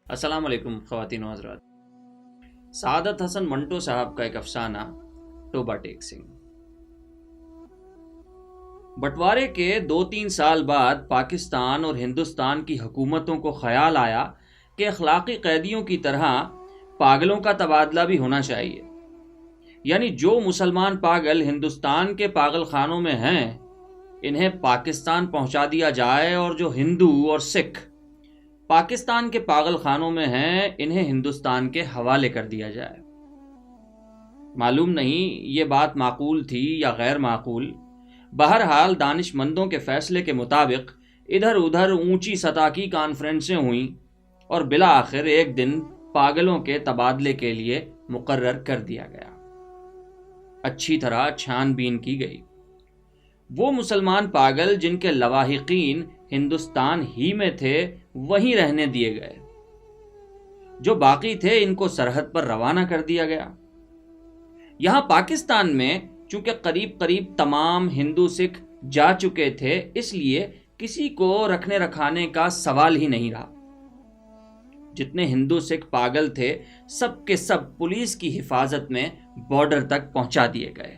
السلام علیکم خواتین و حضرات۔ سعادت حسن منٹو صاحب کا ایک افسانہ ٹوبہ ٹیک سنگھ۔ بٹوارے کے 2-3 سال بعد پاکستان اور ہندوستان کی حکومتوں کو خیال آیا کہ اخلاقی قیدیوں کی طرح پاگلوں کا تبادلہ بھی ہونا چاہیے، یعنی جو مسلمان پاگل ہندوستان کے پاگل خانوں میں ہیں انہیں پاکستان پہنچا دیا جائے، اور جو ہندو اور سکھ پاکستان کے پاگل خانوں میں ہیں انہیں ہندوستان کے حوالے کر دیا جائے۔ معلوم نہیں یہ بات معقول تھی یا غیر معقول، بہرحال دانش مندوں کے فیصلے کے مطابق ادھر ادھر اونچی سطح کی کانفرنسیں ہوئیں اور بالآخر ایک دن پاگلوں کے تبادلے کے لیے مقرر کر دیا گیا۔ اچھی طرح چھان بین کی گئی۔ وہ مسلمان پاگل جن کے لواحقین ہندوستان ہی میں تھے وہیں رہنے دیے گئے، جو باقی تھے ان کو سرحد پر روانہ کر دیا گیا۔ یہاں پاکستان میں چونکہ قریب تمام ہندو سکھ جا چکے تھے، اس لیے کسی کو رکھنے رکھانے کا سوال ہی نہیں رہا۔ جتنے ہندو سکھ پاگل تھے سب کے سب پولیس کی حفاظت میں بارڈر تک پہنچا دیے گئے۔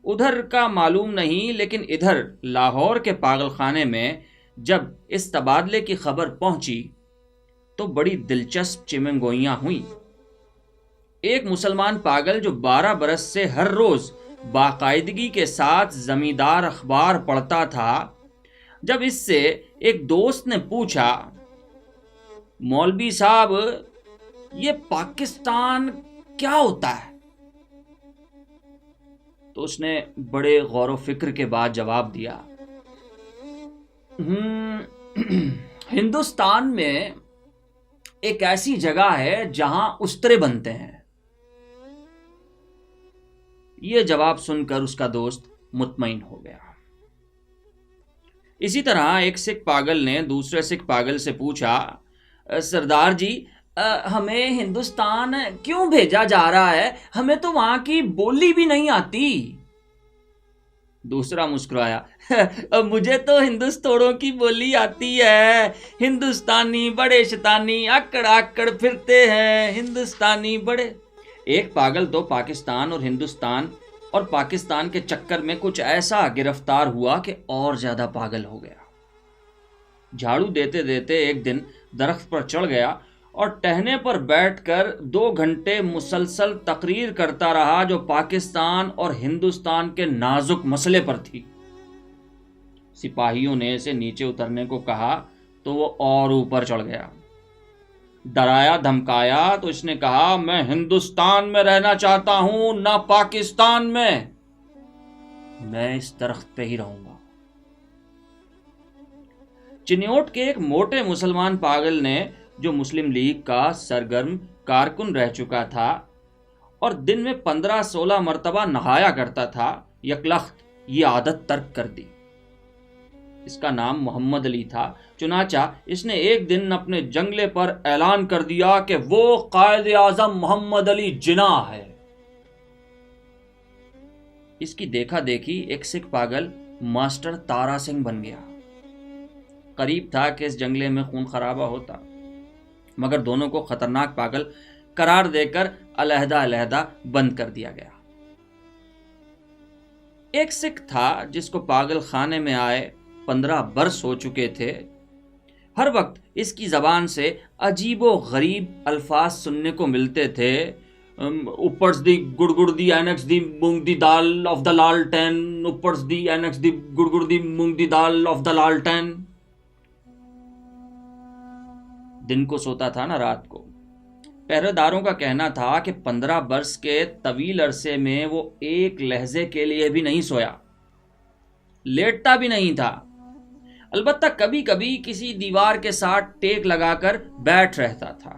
ادھر کا معلوم نہیں، لیکن ادھر لاہور کے پاگل خانے میں جب اس تبادلے کی خبر پہنچی تو بڑی دلچسپ چمنگوئیاں ہوئیں۔ ایک مسلمان پاگل جو 12 برس سے ہر روز باقاعدگی کے ساتھ زمیندار اخبار پڑھتا تھا، جب اس سے ایک دوست نے پوچھا، مولوی صاحب یہ پاکستان کیا ہوتا ہے؟ تو اس نے بڑے غور و فکر کے بعد جواب دیا، ہندوستان میں ایک ایسی جگہ ہے جہاں استرے بنتے ہیں۔ یہ جواب سن کر اس کا دوست مطمئن ہو گیا۔ اسی طرح ایک سکھ پاگل نے دوسرے سکھ پاگل سے پوچھا، سردار جی ہمیں ہندوستان کیوں بھیجا جا رہا ہے؟ ہمیں تو وہاں کی بولی بھی نہیں آتی۔ دوسرا مسکرایا، مجھے تو ہندوستانوں کی بولی آتی ہے، ہندوستانی بڑے شیطانی اکڑ اکڑ پھرتے ہیں، ہندوستانی بڑے۔ ایک پاگل تو پاکستان اور پاکستان کے چکر میں کچھ ایسا گرفتار ہوا کہ اور زیادہ پاگل ہو گیا۔ جھاڑو دیتے دیتے ایک دن درخت پر چڑھ گیا اور ٹہنے پر بیٹھ کر 2 گھنٹے مسلسل تقریر کرتا رہا جو پاکستان اور ہندوستان کے نازک مسئلے پر تھی۔ سپاہیوں نے اسے نیچے اترنے کو کہا تو وہ اور اوپر چڑھ گیا۔ ڈرایا دھمکایا تو اس نے کہا، میں ہندوستان میں رہنا چاہتا ہوں نہ پاکستان میں اس درخت پہ ہی رہوں گا۔ چنیوٹ کے ایک موٹے مسلمان پاگل نے جو مسلم لیگ کا سرگرم کارکن رہ چکا تھا اور دن میں 15-16 مرتبہ نہایا کرتا تھا، یکلخت یہ عادت ترک کر دی۔ اس کا نام محمد علی تھا۔ چنانچہ اس نے ایک دن اپنے جنگلے پر اعلان کر دیا کہ وہ قائد اعظم محمد علی جناح ہے۔ اس کی دیکھا دیکھی ایک سکھ پاگل ماسٹر تارا سنگھ بن گیا۔ قریب تھا کہ اس جنگلے میں خون خرابہ ہوتا، مگر دونوں کو خطرناک پاگل قرار دے کر علیحدہ بند کر دیا گیا۔ ایک سکھ تھا جس کو پاگل خانے میں آئے 15 برس ہو چکے تھے۔ ہر وقت اس کی زبان سے عجیب و غریب الفاظ سننے کو ملتے تھے، اوپرز دی گڑگڑ دی اینکس دی مونگ دی دال آف دا لالٹین، اوپرز دی اینکس دی گڑگڑ دی مونگ دی دال آف دا لالٹین۔ دن کو سوتا تھا نہ رات کو۔ پہرے داروں کا کہنا تھا کہ 15 برس کے طویل عرصے میں وہ ایک لہجے کے لیے بھی نہیں سویا، لیٹتا بھی نہیں تھا، البتہ کبھی کبھی کسی دیوار کے ساتھ ٹیک لگا کر بیٹھ رہتا تھا۔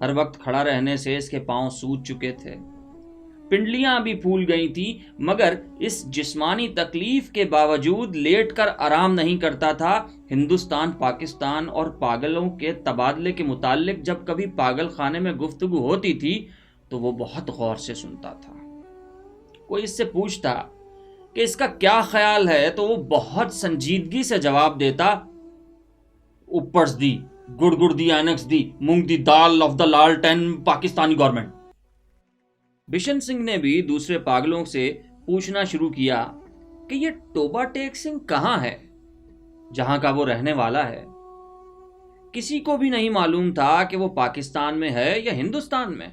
ہر وقت کھڑا رہنے سے اس کے پاؤں سوج چکے تھے، پنڈلیاں بھی پھول گئی تھی، مگر اس جسمانی تکلیف کے باوجود لیٹ کر آرام نہیں کرتا تھا۔ ہندوستان پاکستان اور پاگلوں کے تبادلے کے متعلق جب کبھی پاگل خانے میں گفتگو ہوتی تھی تو وہ بہت غور سے سنتا تھا۔ کوئی اس سے پوچھتا کہ اس کا کیا خیال ہے تو وہ بہت سنجیدگی سے جواب دیتا، اوپرز دی گڑ گڑ دی اینکس دی مونگ دی دال آف دا لالٹین پاکستانی گورنمنٹ۔ بشن سنگھ نے بھی دوسرے پاگلوں سے پوچھنا شروع کیا کہ یہ ٹوبہ ٹیک سنگھ کہاں ہے جہاں کا وہ رہنے والا ہے۔ کسی کو بھی نہیں معلوم تھا کہ وہ پاکستان میں ہے یا ہندوستان میں۔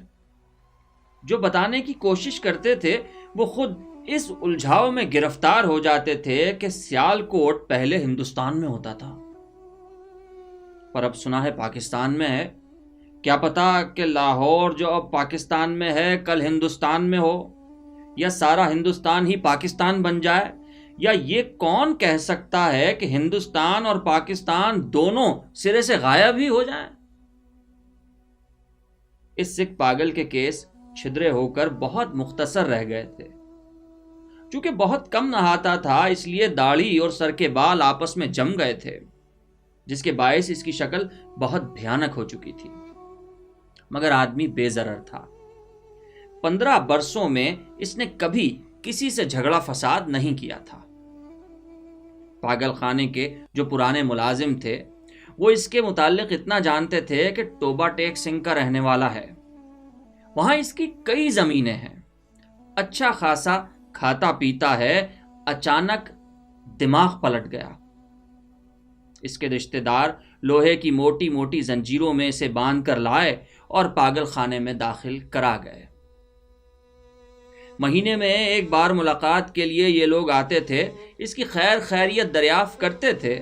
جو بتانے کی کوشش کرتے تھے وہ خود اس الجھاؤ میں گرفتار ہو جاتے تھے کہ سیالکوٹ پہلے ہندوستان میں ہوتا تھا، پر اب سنا ہے پاکستان میں ہے۔ کیا پتا کہ لاہور جو اب پاکستان میں ہے کل ہندوستان میں ہو، یا سارا ہندوستان ہی پاکستان بن جائے، یا یہ کون کہہ سکتا ہے کہ ہندوستان اور پاکستان دونوں سرے سے غائب ہی ہو جائیں۔ اس سکھ پاگل کے کیس چھدرے ہو کر بہت مختصر رہ گئے تھے۔ چونکہ بہت کم نہاتا تھا اس لیے داڑھی اور سر کے بال آپس میں جم گئے تھے، جس کے باعث اس کی شکل بہت بھیانک ہو چکی تھی، مگر آدمی بے ضرر تھا۔ 15 برسوں میں اس نے کبھی کسی سے جھگڑا فساد نہیں کیا تھا۔ پاگل خانے کے جو پرانے ملازم تھے وہ اس کے متعلق اتنا جانتے تھے کہ ٹوبہ ٹیک سنگھ کا رہنے والا ہے۔ وہاں اس کی کئی زمینیں ہیں، اچھا خاصا کھاتا پیتا ہے۔ اچانک دماغ پلٹ گیا۔ اس کے رشتہ دار لوہے کی موٹی موٹی زنجیروں میں اسے باندھ کر لائے اور پاگل خانے میں داخل کرا گئے۔ مہینے میں ایک بار ملاقات کے لیے یہ لوگ آتے تھے، اس کی خیر خیریت دریافت کرتے تھے۔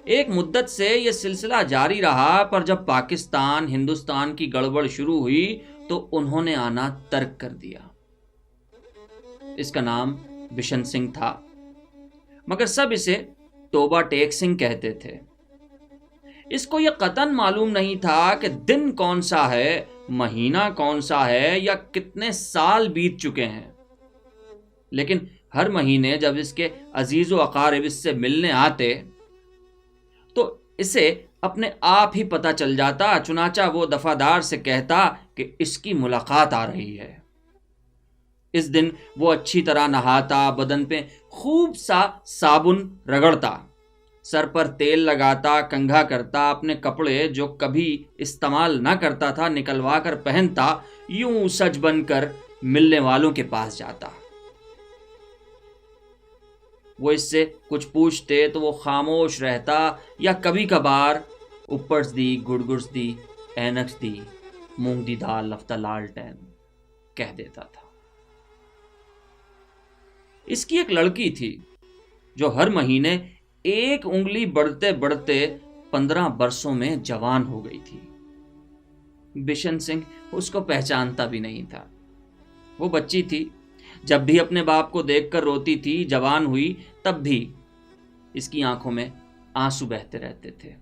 ایک مدت سے یہ سلسلہ جاری رہا، پر جب پاکستان ہندوستان کی گڑبڑ شروع ہوئی تو انہوں نے آنا ترک کر دیا۔ اس کا نام بشن سنگھ تھا، مگر سب اسے ٹوبہ ٹیک سنگھ کہتے تھے۔ اس کو یہ قطعاً معلوم نہیں تھا کہ دن کون سا ہے، مہینہ کون سا ہے، یا کتنے سال بیت چکے ہیں، لیکن ہر مہینے جب اس کے عزیز و اقارب اس سے ملنے آتے تو اسے اپنے آپ ہی پتہ چل جاتا، چنانچہ وہ دفعہ سے کہتا کہ اس کی ملاقات آ رہی ہے۔ اس دن وہ اچھی طرح نہاتا، بدن پہ خوب سا صابن رگڑتا، سر پر تیل لگاتا، کنگھا کرتا، اپنے کپڑے جو کبھی استعمال نہ کرتا تھا نکلوا کر پہنتا، یوں سج بن کر ملنے والوں کے پاس جاتا۔ وہ اس سے کچھ پوچھتے تو وہ خاموش رہتا، یا کبھی کبھار اوپرز دی گڑ گڑز دی اینکس دی مونگ دی دال آف دا لالٹین کہہ دیتا تھا۔ اس کی ایک لڑکی تھی جو ہر مہینے ایک انگلی بڑھتے بڑھتے 15 برسوں میں جوان ہو گئی تھی۔ بشن سنگھ اس کو پہچانتا بھی نہیں تھا۔ وہ بچی تھی، جب بھی اپنے باپ کو دیکھ کر روتی تھی، جوان ہوئی تب بھی اس کی آنکھوں میں آنسو بہتے رہتے تھے۔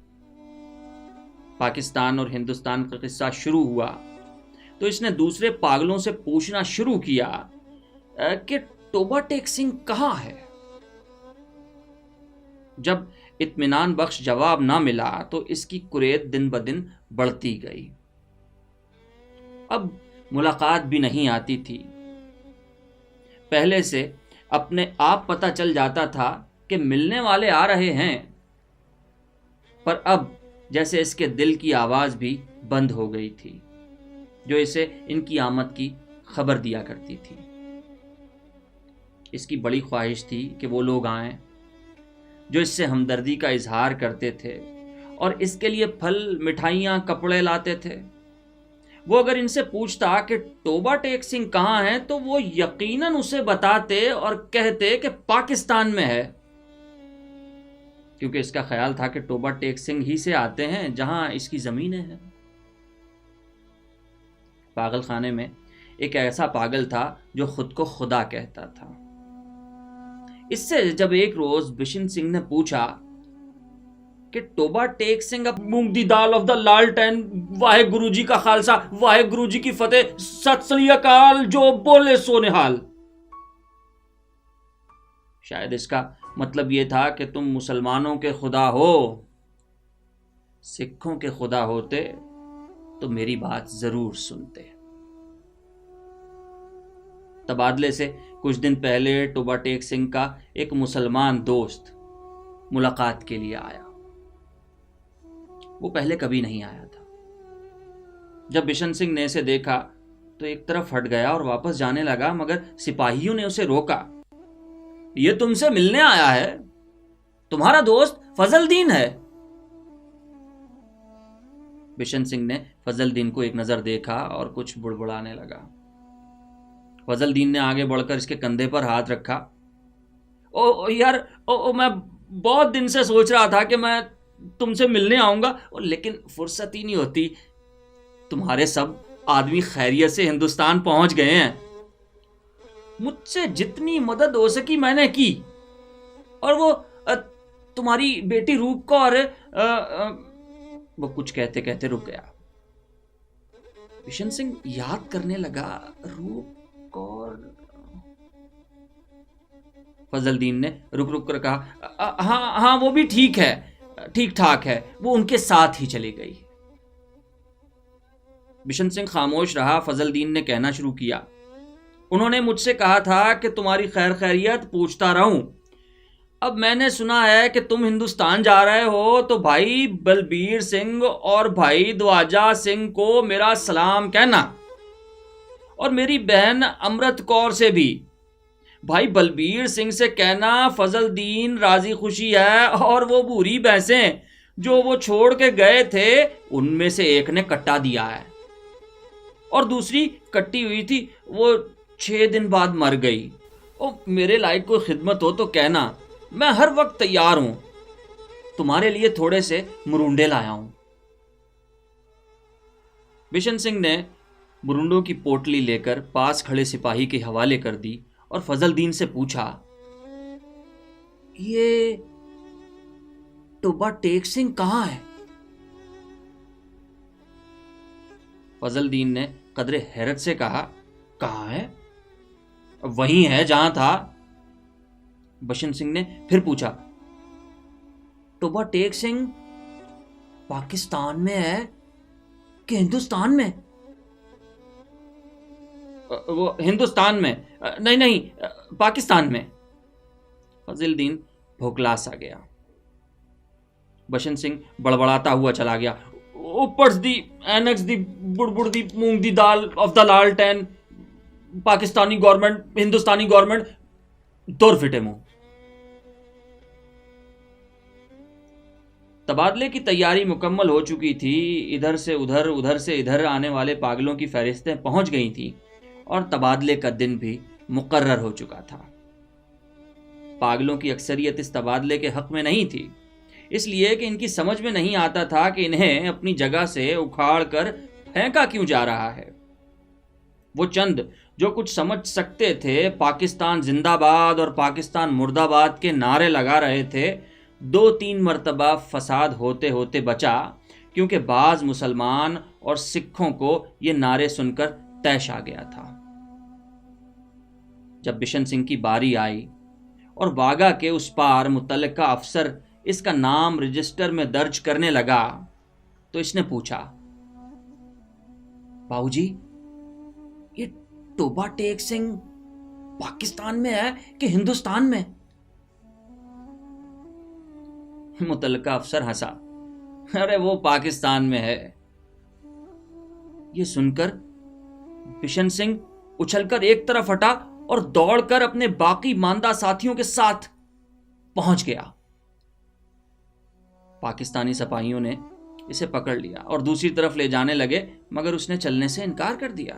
پاکستان اور ہندوستان کا قصہ شروع ہوا تو اس نے دوسرے پاگلوں سے پوچھنا شروع کیا کہ ٹوبہ ٹیک سنگھ کہاں ہے۔ جب اطمینان بخش جواب نہ ملا تو اس کی کریت دن بدن بڑھتی گئی۔ اب ملاقات بھی نہیں آتی تھی۔ پہلے سے اپنے آپ پتہ چل جاتا تھا کہ ملنے والے آ رہے ہیں، پر اب جیسے اس کے دل کی آواز بھی بند ہو گئی تھی جو اسے ان کی آمد کی خبر دیا کرتی تھی۔ اس کی بڑی خواہش تھی کہ وہ لوگ آئیں جو اس سے ہمدردی کا اظہار کرتے تھے اور اس کے لیے پھل، مٹھائیاں، کپڑے لاتے تھے۔ وہ اگر ان سے پوچھتا کہ ٹوبہ ٹیک سنگھ کہاں ہے تو وہ یقیناً اسے بتاتے اور کہتے کہ پاکستان میں ہے، کیونکہ اس کا خیال تھا کہ ٹوبہ ٹیک سنگھ ہی سے آتے ہیں جہاں اس کی زمینیں ہیں۔ پاگل خانے میں ایک ایسا پاگل تھا جو خود کو خدا کہتا تھا۔ اس سے جب ایک روز بشن سنگھ نے پوچھا کہ ٹوبہ ٹیک سنگھ اب مونگ دی دال آف دا لالٹین، واہے گرو جی کا خالصہ، واہے گرو جی کی فتح، ست سری اکال، جو بولے سو نہال۔ شاید اس کا مطلب یہ تھا کہ تم مسلمانوں کے خدا ہو، سکھوں کے خدا ہوتے تو میری بات ضرور سنتے۔ تبادلے سے کچھ دن پہلے ٹوبہ ٹیک سنگھ کا ایک مسلمان دوست ملاقات کے لیے آیا۔ وہ پہلے کبھی نہیں آیا تھا۔ جب بشن سنگھ نے اسے دیکھا تو ایک طرف ہٹ گیا اور واپس جانے لگا، مگر سپاہیوں نے اسے روکا۔ یہ تم سے ملنے آیا ہے، تمہارا دوست فضل دین ہے۔ بشن سنگھ نے فضل دین کو ایک نظر دیکھا اور کچھ بڑبڑانے لگا۔ فضل دین نے آگے بڑھ کر اس کے کندھے پر ہاتھ رکھا۔ او یار، میں بہت دن سے سوچ رہا تھا کہ میں تم سے ملنے آؤں گا، لیکن فرصت ہی نہیں ہوتی۔ تمہارے سب آدمی خیریت سے ہندوستان پہنچ گئے ہیں۔ مجھ سے جتنی مدد ہو سکی میں نے کی، اور وہ تمہاری بیٹی روپ کور، وہ کچھ کہتے کہتے رک گیا۔ بشن سنگھ یاد کرنے لگا، روپ کور۔ فضل دین نے رک رک کر کہا، ہاں وہ بھی ٹھیک ہے، ٹھیک ٹھاک ہے، وہ ان کے ساتھ ہی چلی گئی۔ بشن سنگھ خاموش رہا۔ فضل دین نے کہنا شروع کیا، انہوں نے مجھ سے کہا تھا کہ تمہاری خیر خیریت پوچھتا رہوں۔ اب میں نے سنا ہے کہ تم ہندوستان جا رہے ہو، تو بھائی بلبیر سنگھ اور بھائی دواجا سنگھ کو میرا سلام کہنا، اور میری بہن امرت کور سے بھی۔ بھائی بلبیر سنگھ سے کہنا فضل دین راضی خوشی ہے، اور وہ بھوری بھینسیں جو وہ چھوڑ کے گئے تھے ان میں سے ایک نے کٹا دیا ہے، اور دوسری کٹی ہوئی تھی، وہ 6 دن بعد مر گئی۔ میرے لائق کوئی خدمت ہو تو کہنا، میں ہر وقت تیار ہوں۔ تمہارے لیے تھوڑے سے مرونڈے لایا ہوں۔ بشن سنگھ نے مرونڈوں کی پوٹلی لے کر پاس کھڑے سپاہی کے حوالے کر دی اور فضل دین سے پوچھا، یہ ٹوبا ٹیک سنگھ کہاں ہے؟ فضل دین نے قدر حیرت سے کہا، کہاں ہے؟ وہیں ہے جہاں تھا۔ بشن سنگھ نے پھر پوچھا، ٹوبا ٹیک سنگھ پاکستان میں ہے کہ ہندوستان میں؟ وہ ہندوستان میں، نہیں پاکستان میں۔ فضل دین بھوکلا سا گیا۔ بشن سنگھ بڑبڑاتا ہوا چلا گیا، اوپرز دی اینکس دی بڑبڑ دی مونگ دی دال آف دا لالٹین، پاکستانی گورنمنٹ ہندوستانی گورنمنٹ دور فٹے منہ۔ تبادلے کی تیاری مکمل ہو چکی تھی۔ ادھر سے ادھر، ادھر سے ادھر آنے والے پاگلوں کی فہرستیں پہنچ گئی تھیں، اور تبادلے کا دن بھی مقرر ہو چکا تھا۔ پاگلوں کی اکثریت اس تبادلے کے حق میں نہیں تھی، اس لیے کہ ان کی سمجھ میں نہیں آتا تھا کہ انہیں اپنی جگہ سے اکھاڑ کر پھینکا کیوں جا رہا ہے۔ وہ چند جو کچھ سمجھ سکتے تھے پاکستان زندہ باد اور پاکستان مردہ باد کے نعرے لگا رہے تھے۔ 2-3 مرتبہ فساد ہوتے ہوتے بچا، کیونکہ بعض مسلمان اور سکھوں کو یہ نعرے سن کر طیش آ گیا تھا۔ جب بشن سنگھ کی باری آئی اور واگا کے اس پار متعلقہ افسر اس کا نام رجسٹر میں درج کرنے لگا تو اس نے پوچھا، باؤ جی، یہ ٹوبا ٹیک سنگھ پاکستان میں ہے کہ ہندوستان میں؟ متعلقہ افسر ہنسا، ارے وہ پاکستان میں ہے۔ یہ سن کر بشن سنگھ اچھل کر ایک طرف ہٹا اور دوڑ کر اپنے باقی ماندہ ساتھیوں کے ساتھ پہنچ گیا۔ پاکستانی سپاہیوں نے اسے پکڑ لیا اور دوسری طرف لے جانے لگے، مگر اس نے چلنے سے انکار کر دیا۔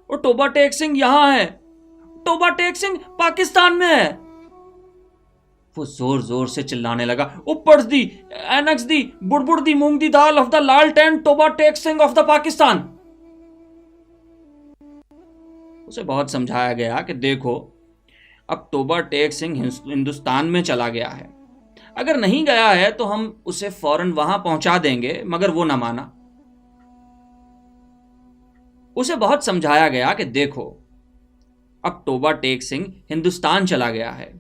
اور ٹوبا ٹیک سنگھ یہاں ہے، ٹوبا ٹیک سنگھ پاکستان میں ہے۔ وہ زور زور سے چلانے لگا، اوپرز دی اینکس دی بڑبڑ دی مونگ دی دال آف دا لالٹین، ٹوبا ٹیک سنگھ آف دا پاکستان۔ اسے بہت سمجھایا گیا کہ دیکھو، اب ٹوبا ٹیک سنگھ ہندوستان میں چلا گیا ہے، اگر نہیں گیا ہے تو ہم اسے فوراً وہاں پہنچا دیں گے، مگر وہ نہ مانا۔ اسے بہت سمجھایا گیا کہ دیکھو، اب ٹوبا ٹیک سنگھ ہندوستان چلا گیا ہے،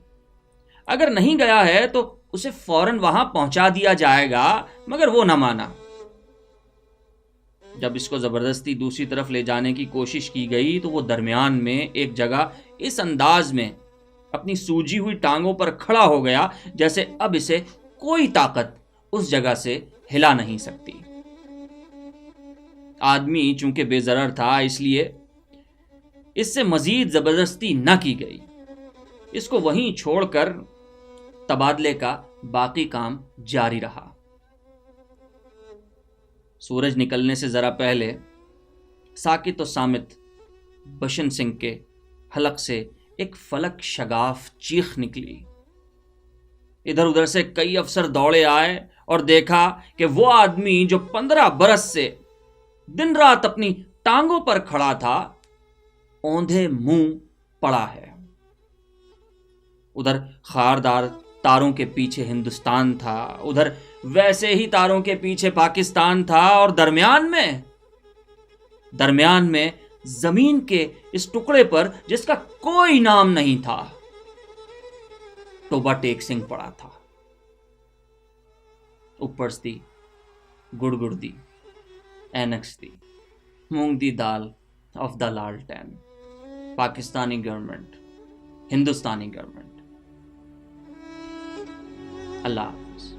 اگر نہیں گیا ہے تو اسے فوراً وہاں پہنچا دیا جائے گا، مگر وہ نہ مانا۔ جب اس کو زبردستی دوسری طرف لے جانے کی کوشش کی گئی تو وہ درمیان میں ایک جگہ اس انداز میں اپنی سوجی ہوئی ٹانگوں پر کھڑا ہو گیا جیسے اب اسے کوئی طاقت اس جگہ سے ہلا نہیں سکتی۔ آدمی چونکہ بے ضرر تھا، اس لیے اس سے مزید زبردستی نہ کی گئی، اس کو وہیں چھوڑ کر تبادلے کا باقی کام جاری رہا۔ سورج نکلنے سے ذرا پہلے ساکت و صامت بشن سنگھ کے حلق سے ایک فلک شگاف چیخ نکلی۔ ادھر ادھر سے کئی افسر دوڑے آئے اور دیکھا کہ وہ آدمی جو 15 برس سے دن رات اپنی ٹانگوں پر کھڑا تھا، اوندھے منہ پڑا ہے۔ ادھر خاردار تاروں کے پیچھے ہندوستان تھا، ادھر ویسے ہی تاروں کے پیچھے پاکستان تھا، اور درمیان میں زمین کے اس ٹکڑے پر جس کا کوئی نام نہیں تھا، ٹوبا ٹیک سنگھ پڑا تھا۔ اوپرس دی گڑ گڑ دی اینکس دی مونگ دی دال آف دا لالٹین، پاکستانی گورنمنٹ، ہندوستانی گورنمنٹ۔ اللہ حافظ۔